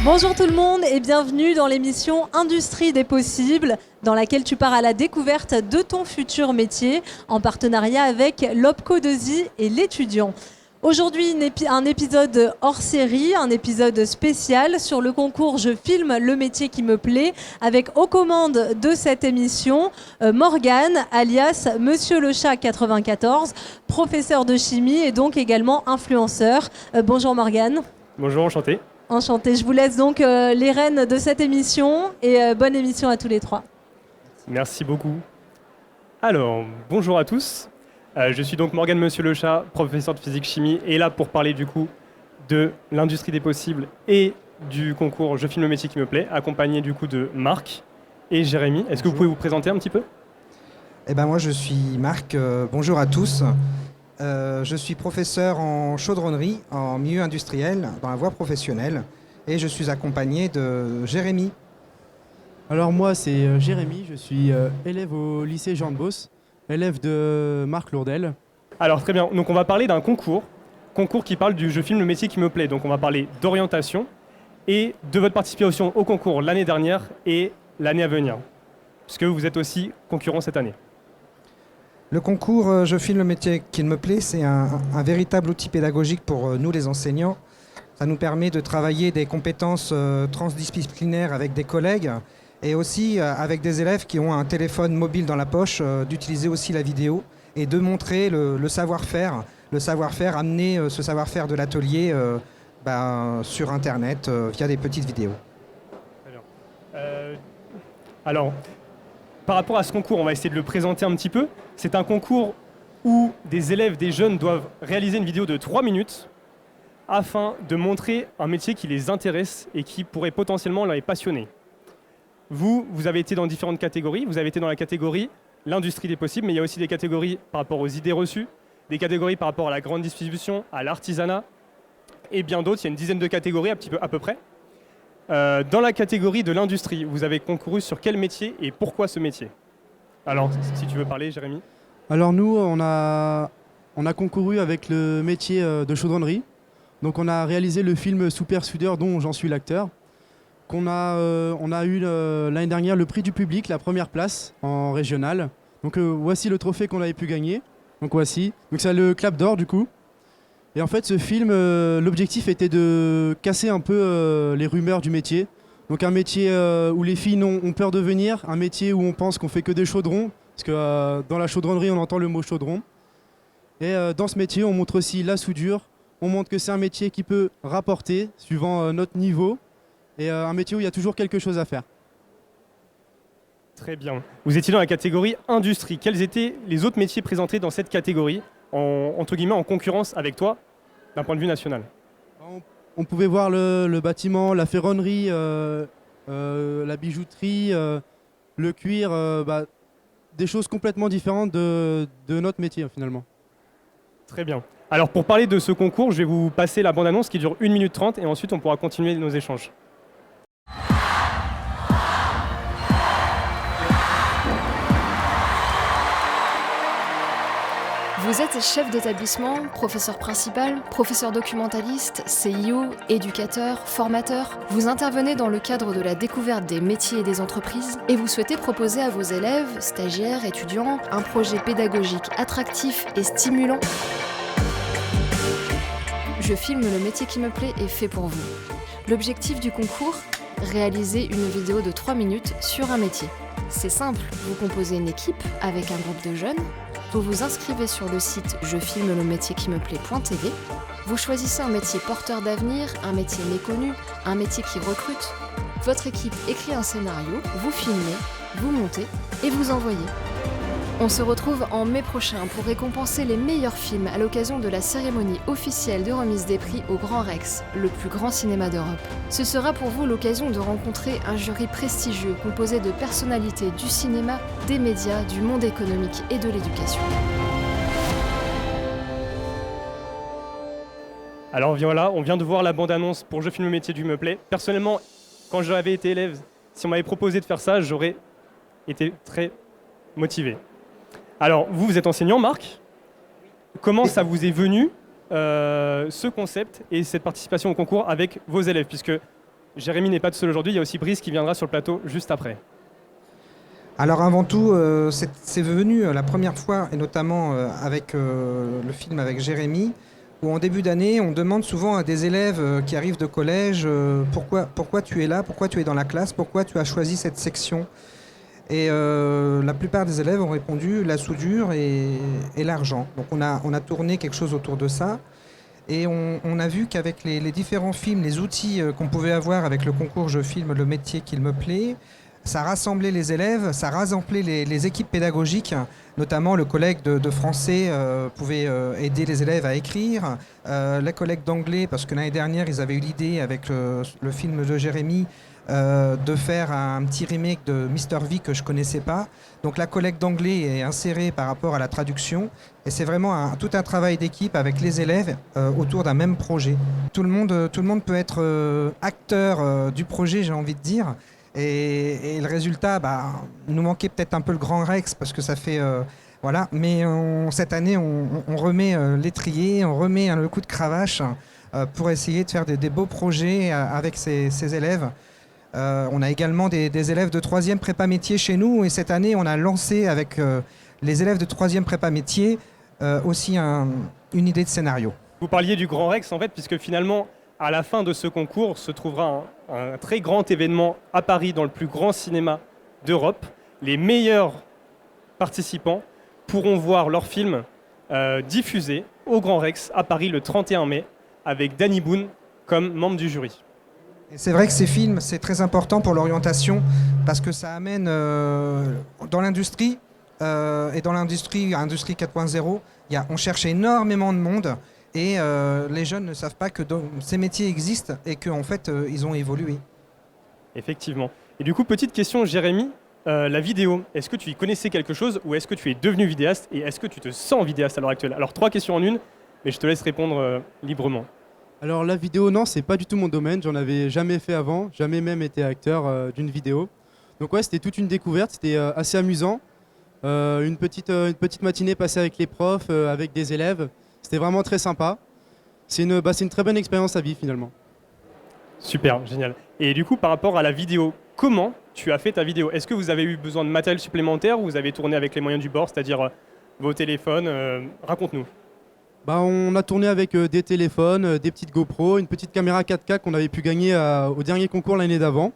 Bonjour tout le monde et bienvenue dans l'émission Industrie des possibles, dans laquelle tu pars à la découverte de ton futur métier en partenariat avec l'OPCO2I et l'étudiant. Aujourd'hui, un épisode hors série, un épisode spécial sur le concours Je filme le métier qui me plaît, avec aux commandes de cette émission Morgane, alias Monsieur le Chat 94, professeur de chimie et donc également influenceur. Bonjour Morgane. Bonjour, enchanté. Enchanté. Je vous laisse donc les rênes de cette émission et bonne émission à tous les trois. Merci beaucoup. Alors, bonjour à tous. Je suis donc Morgane Monsieur le Chat, professeur de physique-chimie, et là pour parler du coup de l'industrie des possibles et du concours Je filme le métier qui me plaît, accompagné du coup de Marc et Jérémy. Est-ce que vous pouvez vous présenter un petit peu ? Eh ben moi je suis Marc, bonjour à tous. Je suis professeur en chaudronnerie, en milieu industriel, dans la voie professionnelle, et je suis accompagné de Jérémy. Alors moi c'est Jérémy, je suis élève au lycée Jean de Beauce, élève de Marc Lourdel. Alors très bien, donc on va parler d'un concours qui parle du Je filme le métier qui me plaît. Donc on va parler d'orientation et de votre participation au concours l'année dernière et l'année à venir, puisque vous êtes aussi concurrent cette année. Le concours Je filme le métier qui me plaît, c'est un véritable outil pédagogique pour nous les enseignants. Ça nous permet de travailler des compétences transdisciplinaires avec des collègues et aussi avec des élèves qui ont un téléphone mobile dans la poche, d'utiliser aussi la vidéo et de montrer le savoir-faire, amener ce savoir-faire de l'atelier sur Internet via des petites vidéos. Très bien. Alors, par rapport à ce concours, on va essayer de le présenter un petit peu. C'est un concours où des élèves, des jeunes doivent réaliser une vidéo de 3 minutes afin de montrer un métier qui les intéresse et qui pourrait potentiellement les passionner. Vous avez été dans différentes catégories. Vous avez été dans la catégorie l'industrie des possibles, mais il y a aussi des catégories par rapport aux idées reçues, des catégories par rapport à la grande distribution, à l'artisanat et bien d'autres. Il y a une dizaine de catégories à peu près. Dans la catégorie de l'industrie, vous avez concouru sur quel métier et pourquoi ce métier ? Alors, si tu veux parler, Jérémy. Alors nous, on a concouru avec le métier de chaudronnerie. Donc on a réalisé le film Super Soudeur dont j'en suis l'acteur. On a eu l'année dernière le prix du public, la première place en régional. Donc voici le trophée qu'on avait pu gagner. Donc voici. Donc c'est le clap d'or du coup. Et en fait ce film, l'objectif était de casser un peu les rumeurs du métier. Donc un métier où les filles ont peur de venir, un métier où on pense qu'on fait que des chaudrons, parce que dans la chaudronnerie on entend le mot chaudron. Et dans ce métier on montre aussi la soudure, on montre que c'est un métier qui peut rapporter suivant notre niveau, et un métier où il y a toujours quelque chose à faire. Très bien. Vous étiez dans la catégorie industrie. Quels étaient les autres métiers présentés dans cette catégorie, entre guillemets en concurrence avec toi, d'un point de vue national ? On pouvait voir le bâtiment, la ferronnerie, la bijouterie, le cuir, des choses complètement différentes de notre métier finalement. Très bien. Alors pour parler de ce concours, je vais vous passer la bande-annonce qui dure 1 minute 30 et ensuite on pourra continuer nos échanges. Vous êtes chef d'établissement, professeur principal, professeur documentaliste, CIO, éducateur, formateur. Vous intervenez dans le cadre de la découverte des métiers et des entreprises et vous souhaitez proposer à vos élèves, stagiaires, étudiants, un projet pédagogique attractif et stimulant. Je filme le métier qui me plaît est fait pour vous. L'objectif du concours ? Réaliser une vidéo de 3 minutes sur un métier. C'est simple, vous composez une équipe avec un groupe de jeunes. Vous vous inscrivez sur le site jefilmelemétierquimeplaît.tv. Vous choisissez un métier porteur d'avenir, un métier méconnu, un métier qui recrute. Votre équipe écrit un scénario, vous filmez, vous montez et vous envoyez. On se retrouve en mai prochain pour récompenser les meilleurs films à l'occasion de la cérémonie officielle de remise des prix au Grand Rex, le plus grand cinéma d'Europe. Ce sera pour vous l'occasion de rencontrer un jury prestigieux composé de personnalités du cinéma, des médias, du monde économique et de l'éducation. Alors voilà, on vient de voir la bande-annonce pour Je filme le métier du me plaît. Personnellement, quand j'avais été élève, si on m'avait proposé de faire ça, j'aurais été très motivé. Alors, vous êtes enseignant, Marc. Comment ça vous est venu, ce concept et cette participation au concours avec vos élèves ? Puisque Jérémy n'est pas tout seul aujourd'hui, il y a aussi Brice qui viendra sur le plateau juste après. Alors avant tout, c'est venu la première fois, et notamment avec le film avec Jérémy, où en début d'année, on demande souvent à des élèves qui arrivent de collège pourquoi tu es là, pourquoi tu es dans la classe, pourquoi tu as choisi cette section. Et la plupart des élèves ont répondu la soudure et l'argent. Donc on a tourné quelque chose autour de ça. Et on a vu qu'avec les différents films, les outils qu'on pouvait avoir avec le concours Je filme le métier qu'il me plaît, ça rassemblait les élèves, ça rassemblait les équipes pédagogiques, notamment le collègue de français pouvait aider les élèves à écrire, les collègues d'anglais, parce que l'année dernière, ils avaient eu l'idée avec le film de Jérémy de faire un petit remake de Mr V que je ne connaissais pas. Donc la collègue d'anglais est insérée par rapport à la traduction, et c'est vraiment tout un travail d'équipe avec les élèves autour d'un même projet. Tout le monde peut être acteur du projet, j'ai envie de dire. Et le résultat, il nous manquait peut-être un peu le Grand Rex parce que ça fait... voilà. Mais cette année, on remet l'étrier, on remet le coup de cravache pour essayer de faire des beaux projets avec ces élèves. On a également des élèves de 3e prépa métier chez nous. Et cette année, on a lancé avec les élèves de 3e prépa métier aussi une idée de scénario. Vous parliez du Grand Rex en fait, puisque finalement, à la fin de ce concours, se trouvera un très grand événement à Paris, dans le plus grand cinéma d'Europe. Les meilleurs participants pourront voir leur film diffusé au Grand Rex à Paris le 31 mai, avec Danny Boone comme membre du jury. Et c'est vrai que ces films, c'est très important pour l'orientation, parce que ça amène dans l'industrie, et dans l'industrie 4.0, on cherche énormément de monde. Et les jeunes ne savent pas que ces métiers existent et qu'en fait, ils ont évolué. Effectivement. Et du coup, petite question, Jérémy, la vidéo, est-ce que tu y connaissais quelque chose ou est-ce que tu es devenu vidéaste et est-ce que tu te sens vidéaste à l'heure actuelle? Alors, 3 questions en une, mais je te laisse répondre librement. Alors la vidéo, non, c'est pas du tout mon domaine, j'en avais jamais fait avant, jamais même été acteur d'une vidéo. Donc ouais, c'était toute une découverte, c'était assez amusant. Une petite matinée passée avec les profs, avec des élèves. C'était vraiment très sympa. C'est une très bonne expérience à vivre finalement. Super, génial. Et du coup, par rapport à la vidéo, comment tu as fait ta vidéo? Est-ce que vous avez eu besoin de matériel supplémentaire ou vous avez tourné avec les moyens du bord, c'est-à-dire vos téléphones? Raconte-nous. On a tourné avec des téléphones, des petites GoPro, une petite caméra 4K qu'on avait pu gagner au dernier concours l'année d'avant.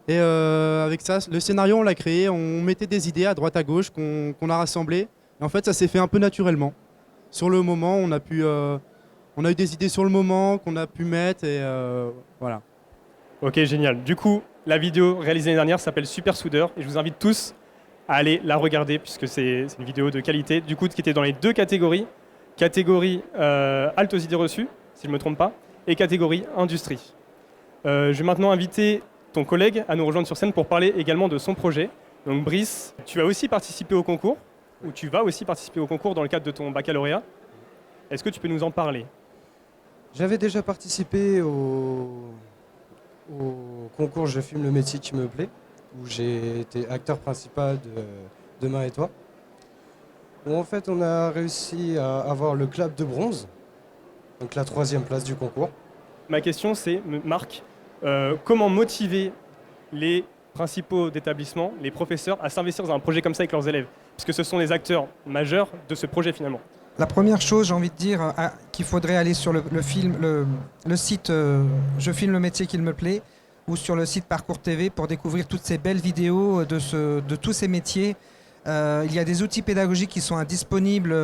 Et avec ça, le scénario, on l'a créé, on mettait des idées à droite à gauche qu'on a rassemblées. Et en fait, ça s'est fait un peu naturellement. Sur le moment, on a eu des idées sur le moment qu'on a pu mettre et voilà. Ok, génial. Du coup, la vidéo réalisée l'année dernière s'appelle Super Soudeur et je vous invite tous à aller la regarder puisque c'est une vidéo de qualité. Du coup, qui était dans les 2 catégories. Catégorie halte aux idées reçues, si je ne me trompe pas, et catégorie industrie. Je vais maintenant inviter ton collègue à nous rejoindre sur scène pour parler également de son projet. Donc Brice, tu as aussi participé au concours, ou tu vas aussi participer au concours dans le cadre de ton baccalauréat. Est-ce que tu peux nous en parler? J'avais déjà participé au concours Je filme le métier qui me plaît, où j'ai été acteur principal de Demain et toi. Où en fait on a réussi à avoir le clap de bronze, donc la 3e place du concours. Ma question c'est, Marc, comment motiver les principaux d'établissement, les professeurs, à s'investir dans un projet comme ça avec leurs élèves? Puisque ce sont les acteurs majeurs de ce projet finalement. La première chose, j'ai envie de dire, qu'il faudrait aller sur le site Je filme le métier qu'il me plaît, ou sur le site Parcours TV pour découvrir toutes ces belles vidéos de tous ces métiers. Il y a des outils pédagogiques qui sont disponibles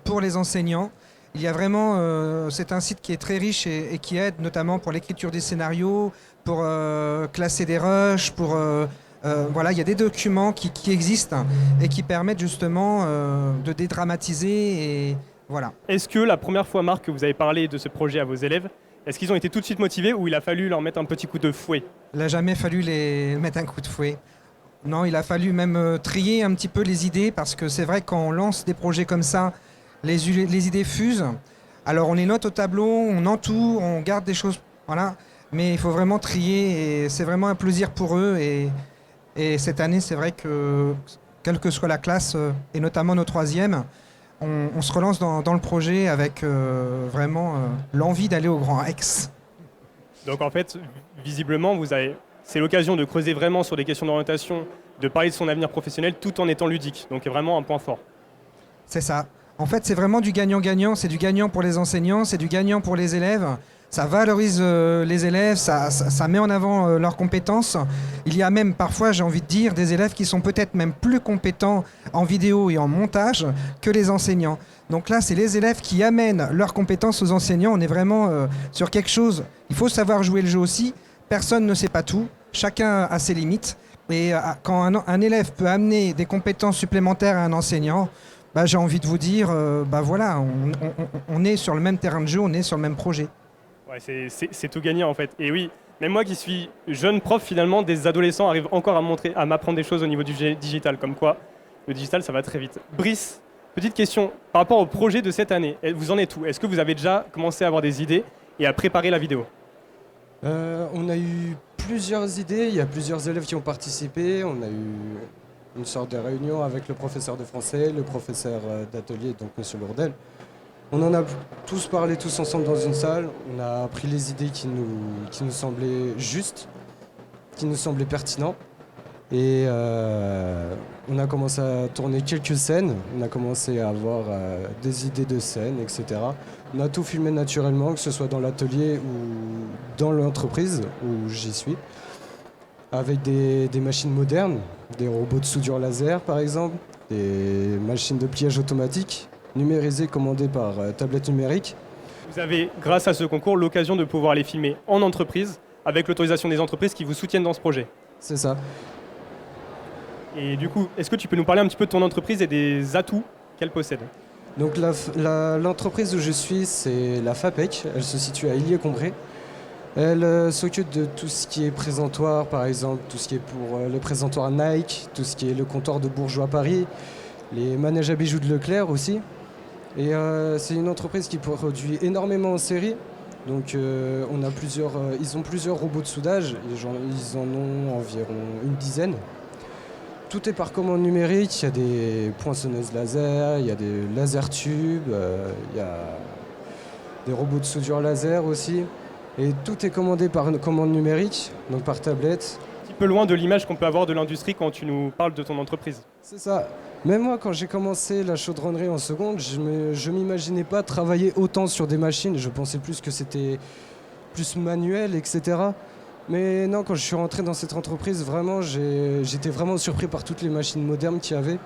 pour les enseignants. Il y a vraiment, c'est un site qui est très riche et qui aide notamment pour l'écriture des scénarios, pour classer des rushs, voilà, il y a des documents qui existent et qui permettent justement de dédramatiser et voilà. Est-ce que la première fois, Marc, que vous avez parlé de ce projet à vos élèves, est-ce qu'ils ont été tout de suite motivés ou il a fallu leur mettre un petit coup de fouet? Il n'a jamais fallu les mettre un coup de fouet. Non, il a fallu même trier un petit peu les idées parce que c'est vrai que quand on lance des projets comme ça, les idées fusent. Alors on les note au tableau, on entoure, on garde des choses, voilà. Mais il faut vraiment trier et c'est vraiment un plaisir pour eux. Et cette année, c'est vrai que quelle que soit la classe, et notamment nos 3e, on se relance dans le projet avec vraiment l'envie d'aller au Grand Rex. Donc en fait, visiblement, c'est l'occasion de creuser vraiment sur des questions d'orientation, de parler de son avenir professionnel tout en étant ludique. Donc c'est vraiment un point fort. C'est ça. En fait, c'est vraiment du gagnant-gagnant. C'est du gagnant pour les enseignants, c'est du gagnant pour les élèves. Ça valorise les élèves, ça met en avant leurs compétences. Il y a même parfois, j'ai envie de dire, des élèves qui sont peut-être même plus compétents en vidéo et en montage que les enseignants. Donc là, c'est les élèves qui amènent leurs compétences aux enseignants. On est vraiment sur quelque chose. Il faut savoir jouer le jeu aussi. Personne ne sait pas tout. Chacun a ses limites. Et quand un élève peut amener des compétences supplémentaires à un enseignant, j'ai envie de vous dire, voilà, on est sur le même terrain de jeu, on est sur le même projet. Ouais, c'est tout gagné en fait. Et oui, même moi qui suis jeune prof, finalement, des adolescents arrivent encore à m'apprendre des choses au niveau du digital. Comme quoi, le digital, ça va très vite. Brice, petite question. Par rapport au projet de cette année, vous en êtes où? Est-ce que vous avez déjà commencé à avoir des idées et à préparer la vidéo? On a eu plusieurs idées, il y a plusieurs élèves qui ont participé. On a eu une sorte de réunion avec le professeur de français, le professeur d'atelier, donc M. Lourdel. On en a tous parlé tous ensemble dans une salle, on a pris les idées qui nous semblaient justes, qui nous semblaient pertinents. Et on a commencé à tourner quelques scènes, on a commencé à avoir des idées de scènes, etc. On a tout filmé naturellement, que ce soit dans l'atelier ou dans l'entreprise où j'y suis, avec des machines modernes, des robots de soudure laser par exemple, des machines de pliage automatique, numérisées, commandées par tablette numérique. Vous avez, grâce à ce concours, l'occasion de pouvoir les filmer en entreprise, avec l'autorisation des entreprises qui vous soutiennent dans ce projet. C'est ça. Et du coup, est-ce que tu peux nous parler un petit peu de ton entreprise et des atouts qu'elle possède? Donc l'entreprise où je suis, c'est la FAPEC, elle se situe à Illier-Combray. Elle s'occupe de tout ce qui est présentoir, par exemple, tout ce qui est pour le présentoir Nike, tout ce qui est le comptoir de Bourgeois Paris, les manèges à bijoux de Leclerc aussi. Et c'est une entreprise qui produit énormément en série. Donc ils ont plusieurs robots de soudage, ils en ont environ une dizaine. Tout est par commande numérique, il y a des poinçonneuses laser, il y a des laser tubes, il y a des robots de soudure laser aussi. Et tout est commandé par une commande numérique, donc par tablette. Un petit peu loin de l'image qu'on peut avoir de l'industrie quand tu nous parles de ton entreprise. C'est ça. Même moi, quand j'ai commencé la chaudronnerie en seconde, je m'imaginais pas travailler autant sur des machines. Je pensais plus que c'était plus manuel, etc. Mais non, quand je suis rentré dans cette entreprise, vraiment, j'étais vraiment surpris par toutes les machines modernes qu'il y avait.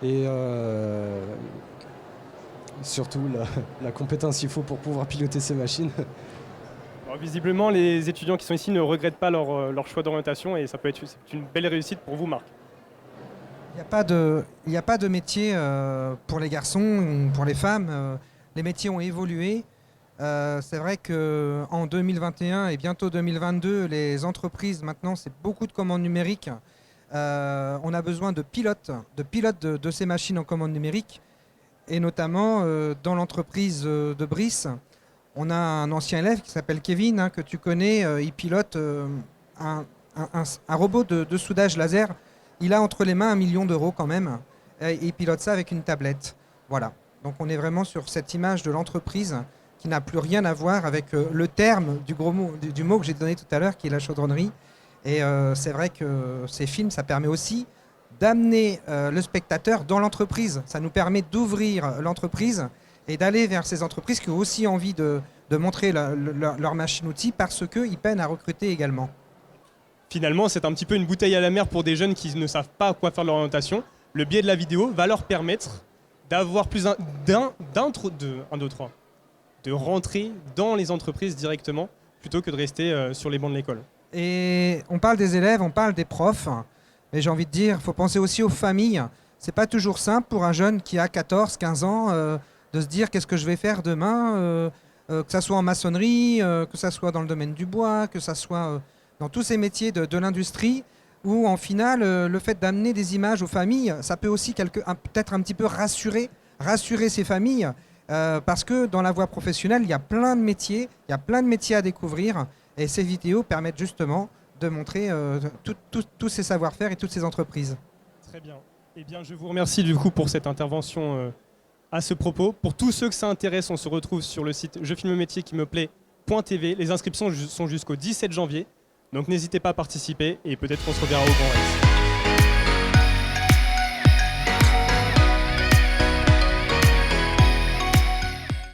Et surtout la compétence qu'il faut pour pouvoir piloter ces machines. Alors, visiblement, les étudiants qui sont ici ne regrettent pas leur choix d'orientation et ça peut être une belle réussite pour vous, Marc. Il n'y a pas de métier pour les garçons ou pour les femmes. Les métiers ont évolué. C'est vrai qu'en 2021 et bientôt 2022, les entreprises, maintenant, c'est beaucoup de commandes numériques. On a besoin de pilotes de ces machines en commande numérique. Et notamment, dans l'entreprise de Brice, on a un ancien élève qui s'appelle Kevin, que tu connais. Il pilote un robot de soudage laser. Il a entre les mains 1 million d'euros quand même. Et il pilote ça avec une tablette. Voilà. Donc on est vraiment sur cette image de l'entreprise qui n'a plus rien à voir avec le terme du mot que j'ai donné tout à l'heure, qui est la chaudronnerie. Et c'est vrai que ces films, ça permet aussi d'amener le spectateur dans l'entreprise. Ça nous permet d'ouvrir l'entreprise et d'aller vers ces entreprises qui ont aussi envie de montrer leur machine-outil parce qu'ils peinent à recruter également. Finalement, c'est un petit peu une bouteille à la mer pour des jeunes qui ne savent pas à quoi faire leur orientation. Le biais de la vidéo va leur permettre d'avoir plus de rentrer dans les entreprises directement plutôt que de rester sur les bancs de l'école. Et on parle des élèves, on parle des profs, mais j'ai envie de dire, il faut penser aussi aux familles. C'est pas toujours simple pour un jeune qui a 14, 15 ans de se dire qu'est-ce que je vais faire demain, que ça soit en maçonnerie, que ça soit dans le domaine du bois, que ça soit dans tous ces métiers de l'industrie, où en final, le fait d'amener des images aux familles, ça peut aussi peut-être un petit peu rassurer ces familles, parce que dans la voie professionnelle, il y a plein de métiers, à découvrir, et ces vidéos permettent justement de montrer tous ces savoir-faire et toutes ces entreprises. Très bien. Eh bien, je vous remercie du coup pour cette intervention à ce propos. Pour tous ceux que ça intéresse, on se retrouve sur le site Je filme le métier qui me plaît .tv. Les inscriptions sont jusqu'au 17 janvier. Donc n'hésitez pas à participer et peut-être qu'on se reverra au Grand Rex.